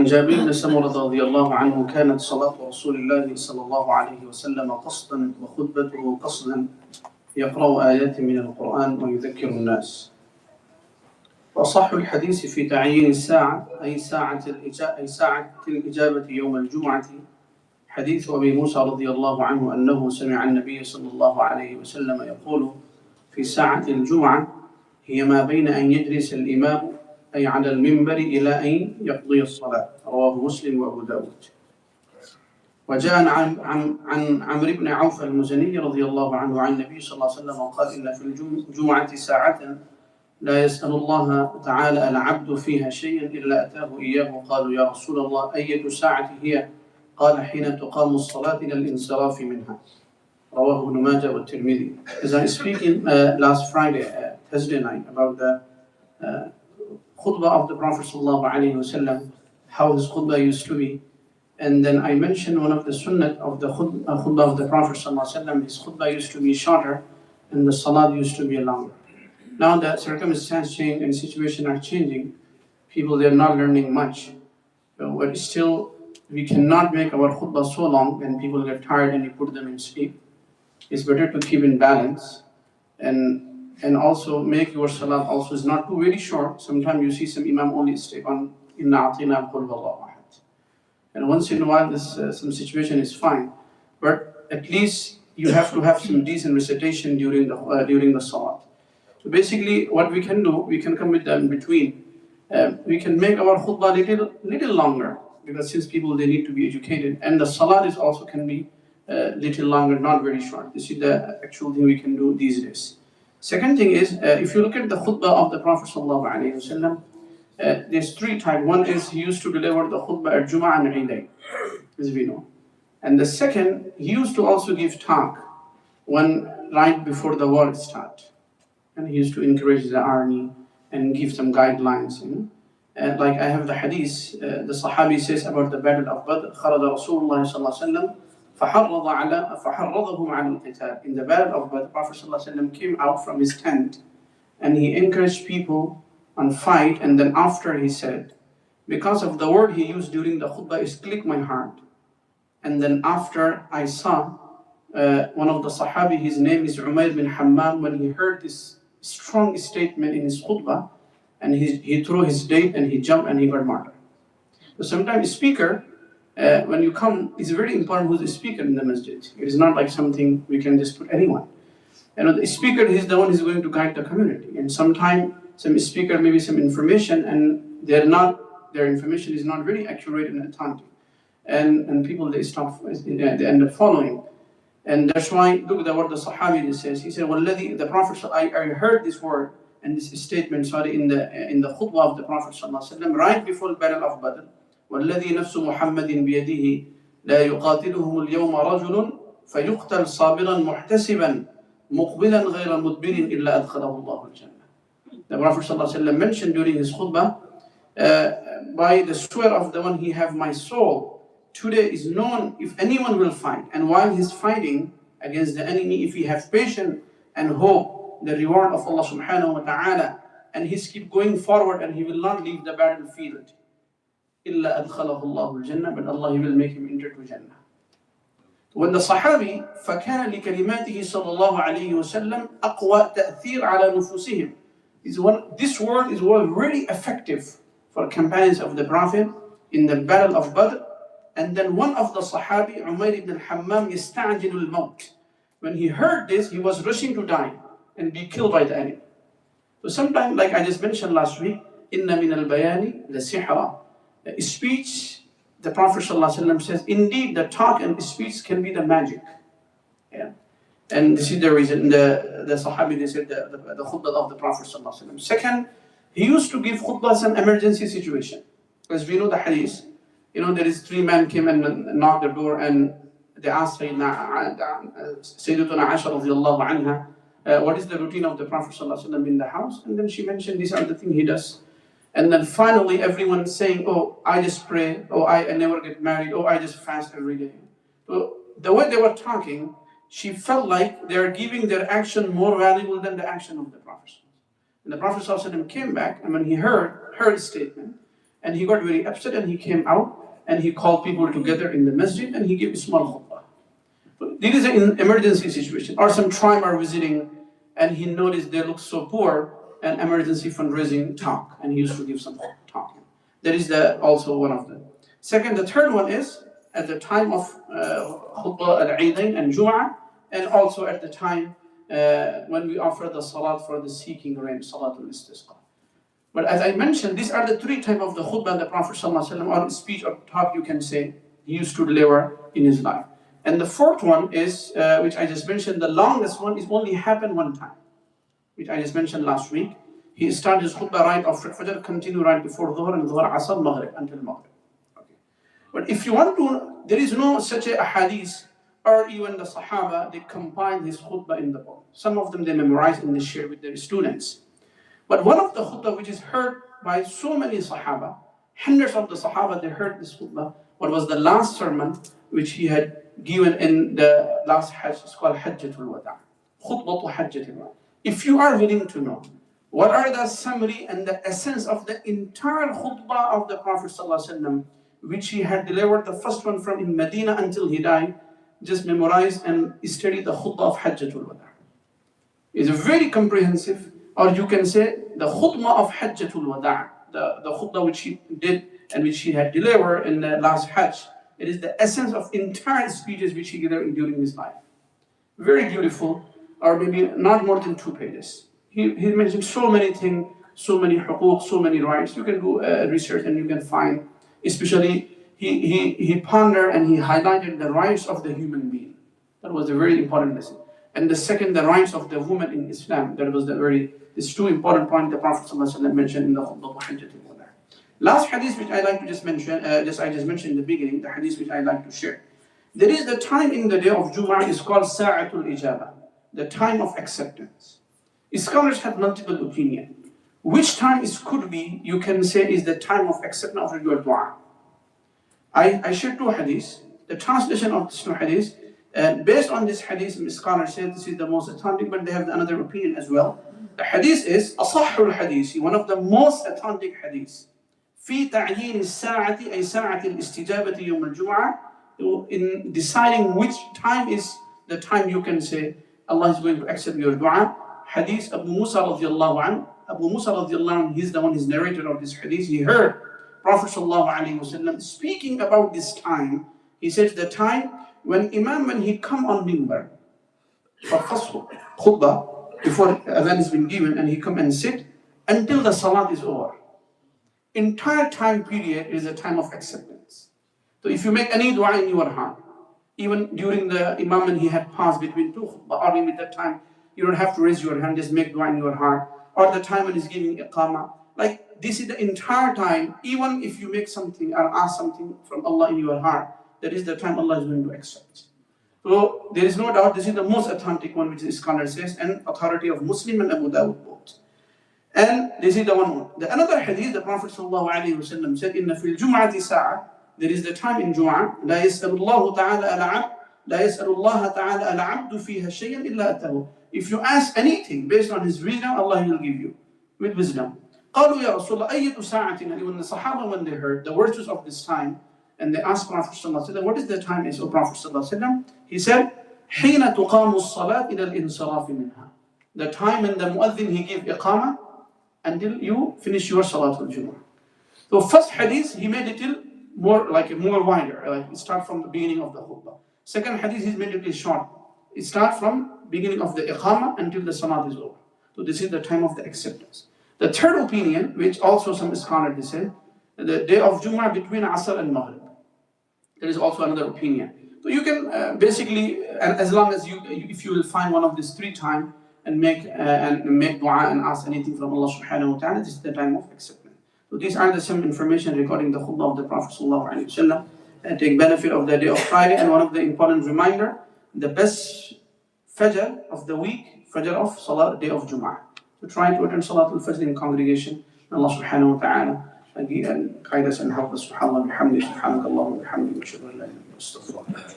عن جابر بن سمرة رضي الله عنه كانت صلاة رسول الله صلى الله عليه وسلم قصدا وخطبته قصدا يقرأ آيات من القرآن ويذكر الناس. وأصح الحديث في تعيين الساعة أي ساعة الإجابة يوم الجمعة حديث أبي موسى رضي الله عنه أنه سمع النبي صلى الله عليه وسلم يقول في ساعة الجمعة هي ما بين أن يجلس الإمام أي على المنبر إلى أن يقضي الصلاة. رواه مسلم وأبو داود. وجاء عن عمرو بن عوف المزني رضي الله عنه عن النبي صلى الله عليه وسلم قال إن في الجمعة ساعة لا يسأل الله تعالى العبد فيها شيئا إلا أتاه إياه. قالوا يا رسول الله أية ساعة هي؟ قال حين تقام الصلاة إلى الانصراف منها. رواه ابن ماجه والترمذي. As I speak in last Friday, Thursday night, about the khutbah of the Prophet sallallahu alaihi wasallam, how his khutbah used to be, and then I mentioned one of the sunnah of the khutbah of the Prophet sallallahu alaihi wasallam. His khutbah used to be shorter, and the salat used to be longer. Now the circumstances change and situation are changing. People, they are not learning much, but still we cannot make our khutbah so long and people get tired and you put them in sleep. It's better to keep in balance and also make your salat also is not too very short. Sometimes you see some imam only stay on inna atina qul huwallahu ahad, and once in a while this some situation is fine, but at least you have to have some decent recitation during the salat. So basically what we can do, we can come with them in between. We can make our khutbah little longer, because since people, they need to be educated, and the salat is also can be little longer, not very short. This is the actual thing we can do these days. Second thing is, if you look at the khutbah of the Prophet sallallahu alaihi wasallam, there's three types. One is he used to deliver the khutbah at Jum'ah and Eidain, as we know. And the second, he used to also give talk right before the war start. And he used to encourage the army and give some guidelines. Like I have the hadith, the Sahabi says about the Battle of Badr, خرج رسول الله صلى الله عليه وسلم فحرضهم على القتال. In the Battle of Badr, Prophet صلى الله عليه وسلم came out from his tent and he encouraged people on fight, and then after he said, because of the word he used during the khutbah is click my heart. And then after I saw one of the Sahabi, his name is Umayr bin Hammam, when he heard this strong statement in his khutbah, and he threw his date and he jumped and he got martyred. So sometimes speaker, when you come, it's very important who's the speaker in the masjid. It is not like something we can just put anyone. The speaker is the one who is going to guide the community. And sometimes some speaker maybe some information and their information is not very accurate and authentic. And people, they end up following. And that's why, look at what the Sahabi says. He said, the Prophet, I heard this word and this statement, in the khutbah of the Prophet right before the Battle of Badr. وَالَّذِي نَفْسُ مُحَمَّدٍ بِيَدِهِ لَا يُقَاتِلُهُمُ الْيَوْمَ رَجُلٌ فَيُقْتَلْ صَابِرًا مُحْتَسِبًا مُقْبِلًا غَيْرَ مُدْبِرٍ إِلَّا أَدْخَلَهُ اللَّهُ الْجَنَّةِ. The Prophet mentioned during his khutbah, by the swear of the one he have my soul, today is known if anyone will fight, and while he's fighting against the enemy, if he have patience and hope the reward of Allah subhanahu wa ta'ala, and he's keep going forward and he will not leave the battlefield, إِلَّا أَدْخَلَهُ اللَّهُ الْجَنَّةِ, but Allah, he will make him enter to Jannah. When the Sahabi, فَكَانَ لِكَلِمَاتِهِ صَلَّى اللَّهُ عَلَيْهِ وَسَلَّمْ أَقْوَى تَأْثِيرٌ عَلَى نُفُوسِهِمْ. This word is really effective for companions of the Prophet in the Battle of Badr. And then one of the Sahabi, Umayr ibn Hammam, يَسْتَعْجِلُ الْمَوْتِ. When he heard this, he was rushing to die and be killed by the enemy. So sometimes, like I just mentioned last week, إِنَّ مِنَ الْبَيَانِ لَسِحْرًا. Speech, the Prophet ﷺ says, indeed the talk and speech can be the magic. Yeah. And this is the reason the Sahabi, they said the khutbah of the Prophet ﷺ. Second, he used to give khutbahs in emergency situation. As we know the hadith, there is three men came and knocked the door and they asked Sayyidatuna Aisha radiallahu anha, what is the routine of the Prophet ﷺ in the house? And then she mentioned these are the things he does. And then finally everyone saying, oh, I just pray, oh, I never get married, oh, I just fast every day. So the way they were talking, she felt like they are giving their action more valuable than the action of the Prophet. And the Prophet ﷺ came back, and when he heard her statement, And he got very upset and he came out and he called people together in the masjid and he gave a small khutbah. So this is an emergency situation. Or some tribe are visiting and he noticed they look so poor, and emergency fundraising talk, and he used to give some talk. That is also one of them. Second, the third one is at the time of khutbah al-Eidain and Jum'ah, and also at the time when we offer the salat for the seeking rain, salatul istisqa. But as I mentioned, these are the three types of the khutbah the Prophet ﷺ, or speech or talk you can say, he used to deliver in his life. And the fourth one is, which I just mentioned, the longest one is only happened one time, which I just mentioned last week. He started his khutbah right after Fajr, continue right before Dhuhr, and Dhuhr, Asr, Maghrib, until Maghrib. Okay. But if you want to, there is no such a hadith, or even the Sahaba, they combine his khutbah in the book. Some of them they memorize and they share with their students. But one of the khutbah which is heard by so many Sahaba, hundreds of the Sahaba, they heard this khutbah, what was the last sermon which he had given in the last Hajj, it's called Hajjatul Wada'. Khutbatu Hajjatul Wada'. If you are willing to know what are the summary and the essence of the entire khutbah of the Prophet ﷺ, which he had delivered, the first one from in Medina until he died, just memorize and study the khutbah of Hajjatul Wada'. It's a very comprehensive, or you can say the khutbah of Hajjatul Wada', the khutbah which he did and which he had delivered in the last Hajj. It is the essence of entire speeches which he delivered during his life. Very beautiful, or maybe not more than 2 pages. He mentioned so many things, so many huquq, so many rights. You can do research and you can find, especially he pondered and he highlighted the rights of the human being. That was a very important lesson. And the second, the rights of the woman in Islam. That was these 2 important points the Prophet ﷺ mentioned in the khutbah of Hajjatul Wada'. Last hadith which I like to just mention, I just mentioned in the beginning, the hadith which I like to share. There is the time in the day of Jum'ah is called Sa'atul Ijaba, the time of acceptance. Scholars have multiple opinions. Which time it could be, you can say, is the time of acceptance of your dua. I share 2 hadiths. The translation of these 2 hadiths, based on this hadith, scholars say this is the most authentic, but they have another opinion as well. The hadith is Asahhul Hadith, one of the most authentic hadiths. في تعيين الساعة أي ساعة الاستجابة يوم الجمعة, in deciding which time is the time you can say Allah is going to accept your dua. Hadith Abu Musa radiallahu anhu. Abu Musa radiallahu anhu, he's the one, he's narrator of this hadith. He heard Prophet sallallahu alaihi wasallam speaking about this time. He says the time when Imam, when he come on minbar for first khutbah, before adhan has been given, and he come and sit until the salat is over. Entire time period is a time of acceptance. So if you make any dua in your heart, even during the Imam when he had passed between 2 khutbah, or even that time, you don't have to raise your hand, just make dua in your heart. Or the time when he's giving iqamah. Like this is the entire time, even if you make something or ask something from Allah in your heart, that is the time Allah is going to accept. So there is no doubt this is the most authentic one, which the scholar says, and authority of Muslim and Abu Dawud both. And this is the one. The another hadith, the Prophet ﷺ said, "Inna fil Jum'ati sa'a." There is the time in Jum'ah. لا يسأل الله تعالى العبد لا يسأل الله تعالى العبد فيها شيئا إلا أتاه. If you ask anything based on his wisdom, Allah will give you with wisdom. قالوا يا رسول الله أية ساعة. And when the Sahaba, when they heard the virtues of this time, and they asked Prophet ﷺ, what is the time? Is, O Prophet ﷺ, he said, حين تقام الصلاة إلى الانصراف منها. The time when the muazzin he gave iqamah until you finish your Salatul Jumu'ah. So first hadith, he made it more wider, like it starts from the beginning of the khutbah. Second hadith, he made it short. It starts from beginning of the iqamah until the salat is over. So this is the time of the acceptance. The third opinion, which also some scholars say, the day of Jumu'ah between Asr and Maghrib. There is also another opinion. So you can basically, as long as if you will find one of these 3 times, and make dua and ask anything from Allah subhanahu wa ta'ala, this is the time of acceptance. So these are some information regarding the khutbah of the Prophet sallallahu alaihi wasallam, and take benefit of the day of Friday. And one of the important reminder, the best Fajr of the week, Fajr of Salah, day of Jum'ah. So try to attend Salatul Fajr in congregation. Allah subhanahu wa ta'ala guide us and help us. Subhanallah, bihamdi, subhanakallah, wa bihamdi, wa shukran, astaghfirullah.